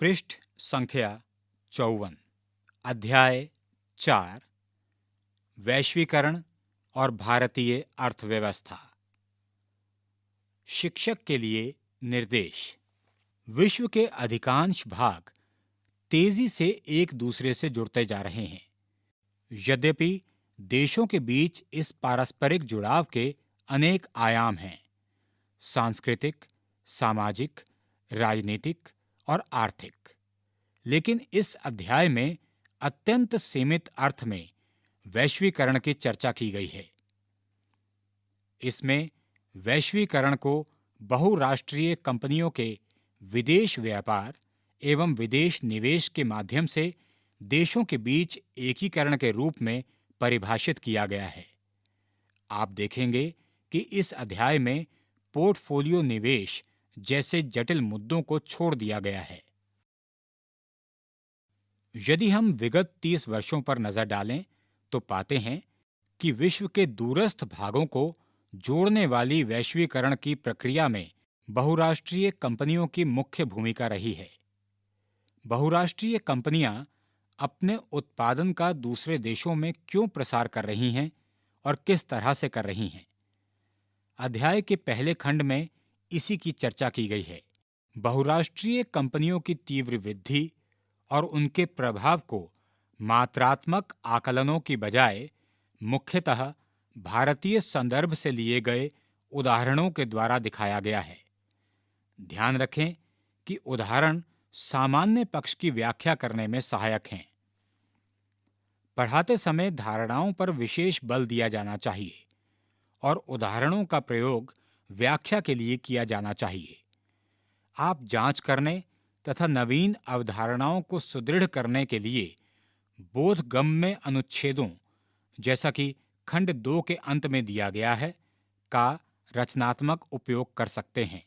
पृष्ठ संख्या 54। अध्याय 4। वैश्वीकरण और भारतीय अर्थव्यवस्था। शिक्षक के लिए निर्देश। विश्व के अधिकांश भाग तेजी से एक दूसरे से जुड़ते जा रहे हैं। यद्यपि देशों के बीच इस पारस्परिक जुड़ाव के अनेक आयाम हैं, सांस्कृतिक, सामाजिक, राजनीतिक और आर्थिक, लेकिन इस अध्याय में अत्यंत सीमित अर्थ में वैश्वीकरण की चर्चा की गई है। इसमें वैश्वीकरण को बहुराष्ट्रीय कंपनियों के विदेश व्यापार एवं विदेश निवेश के माध्यम से देशों के बीच एकीकरण के रूप में परिभाषित किया गया है। आप देखेंगे कि इस अध्याय में पोर्टफोलियो निवेश जैसे जटिल मुद्दों को छोड़ दिया गया है। यदि हम विगत 30 वर्षों पर नजर डालें तो पाते हैं कि विश्व के दूरस्थ भागों को जोड़ने वाली वैश्वीकरण की प्रक्रिया में बहुराष्ट्रीय कंपनियों की मुख्य भूमिका रही है। बहुराष्ट्रीय कंपनियां अपने उत्पादन का दूसरे देशों में क्यों प्रसार कर रही हैं और किस तरह से कर रही हैं, अध्याय के पहले खंड में इसी की चर्चा की गई है। बहुराष्ट्रीय कंपनियों की तीव्र वृद्धि और उनके प्रभाव को मात्रात्मक आकलनों की बजाय मुख्यतः भारतीय संदर्भ से लिए गए उदाहरणों के द्वारा दिखाया गया है। ध्यान रखें कि उदाहरण सामान्य पक्ष की व्याख्या करने में सहायक हैं। पढ़ाते समय धारणाओं पर विशेष बल दिया जाना चाहिए और उदाहरणों का प्रयोग व्याख्या के लिए किया जाना चाहिए। आप जांच करने तथा नवीन अवधारणाओं को सुदृढ़ करने के लिए बोधगम्य अनुच्छेदों, जैसा कि खंड 2 के अंत में दिया गया है, का रचनात्मक उपयोग कर सकते हैं।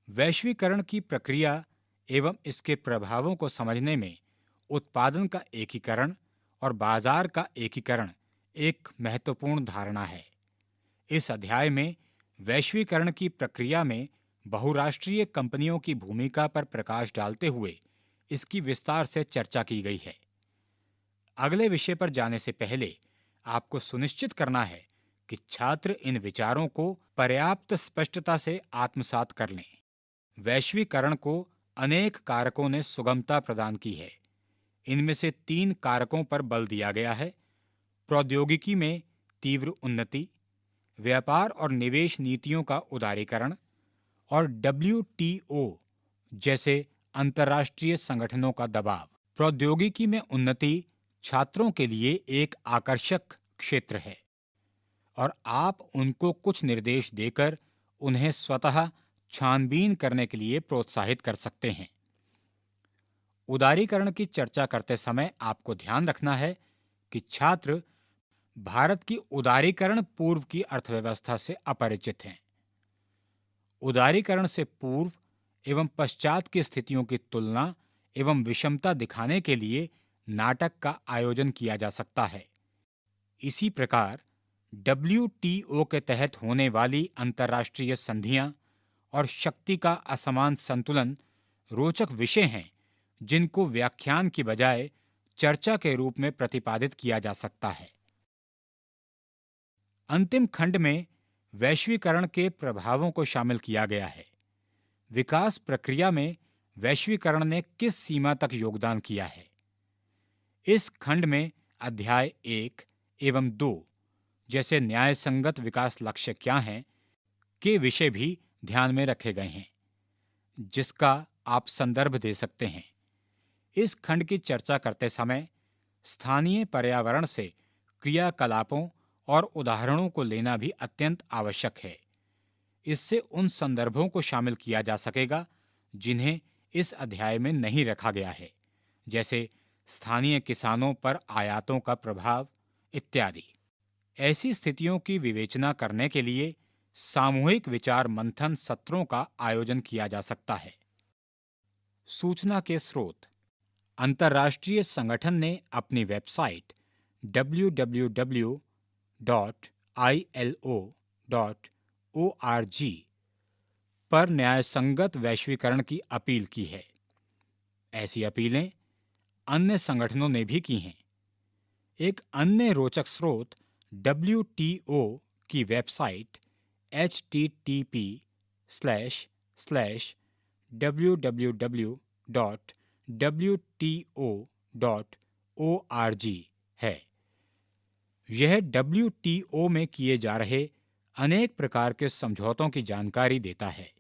वैश्वीकरण की प्रक्रिया एवं इसके प्रभावों को समझने में उत्पादन का एकीकरण और बाजार का एकीकरण एक महत्वपूर्ण धारणा है। इस अध्याय में वैश्वीकरण की प्रक्रिया में बहुराष्ट्रीय कंपनियों की भूमिका पर प्रकाश डालते हुए इसकी विस्तार से चर्चा की गई है। अगले विषय पर जाने से पहले आपको सुनिश्चित करना है कि छात्र इन विचारों को पर्याप्त स्पष्टता से आत्मसात कर लें। वैश्वीकरण को अनेक कारकों ने सुगमता प्रदान की है। इनमें से 3 कारकों पर बल दिया गया है: प्रौद्योगिकी में तीव्र उन्नति, व्यापार और निवेश नीतियों का उदारीकरण और WTO जैसे अंतर्राष्ट्रीय संगठनों का दबाव। प्रौद्योगिकी में उन्नति छात्रों के लिए एक आकर्षक क्षेत्र है और आप उनको कुछ निर्देश देकर उन्हें स्वतः छानबीन करने के लिए प्रोत्साहित कर सकते हैं। उदारीकरण की चर्चा करते समय आपको ध्यान रखना है कि छात्र भारत की उदारीकरण पूर्व की अर्थव्यवस्था से अपरिचित हैं। उदारीकरण से पूर्व एवं पश्चात की स्थितियों की तुलना एवं विषमता दिखाने के लिए नाटक का आयोजन किया जा सकता है। इसी प्रकार WTO के तहत होने वाली अंतर्राष्ट्रीय संधियां और शक्ति का असमान संतुलन रोचक विषय हैं जिनको व्याख्यान की बजाय चर्चा के रूप में प्रतिपादित किया जा सकता है। अंतिम खंड में वैश्वीकरण के प्रभावों को शामिल किया गया है। विकास प्रक्रिया में वैश्वीकरण ने किस सीमा तक योगदान किया है। इस खंड में अध्याय 1 एवं 2 जैसे न्यायसंगत विकास लक्ष्य क्या हैं के विषय भी ध्यान में रखे गए हैं, जिसका आप संदर्भ दे सकते हैं। इस खंड की चर्चा करते समय स्थानीय पर्यावरण से क्रियाकलापों और उदाहरणों को लेना भी अत्यंत आवश्यक है। इससे उन संदर्भों को शामिल किया जा सकेगा जिन्हें इस अध्याय में नहीं रखा गया है, जैसे स्थानीय किसानों पर आयातों का प्रभाव इत्यादि। ऐसी स्थितियों की विवेचना करने के लिए सामूहिक विचार मंथन सत्रों का आयोजन किया जा सकता है। सूचना के स्रोत। अंतर्राष्ट्रीय संगठन ने अपनी वेबसाइट www.ilo.org पर न्यायसंगत वैश्वीकरण की अपील की है। ऐसी अपीलें अन्य संगठनों ने भी की हैं। एक अन्य रोचक स्रोत WTO की वेबसाइट http://www.wto.org है। यह WTO में किए जा रहे अनेक प्रकार के समझौतों की जानकारी देता है।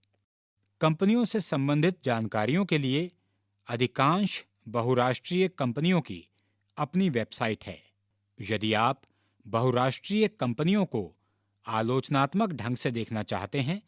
कंपनियों से संबंधित जानकारियों के लिए अधिकांश बहुराष्ट्रीय कंपनियों की अपनी वेबसाइट है। यदि आप बहुराष्ट्रीय कंपनियों को आलोचनात्मक ढंग से देखना चाहते हैं,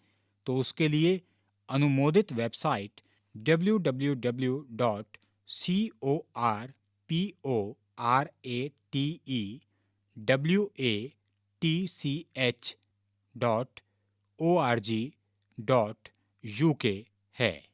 तो उसके लिए अनुमोदित वेबसाइट www.corporatewatch.org.uk है।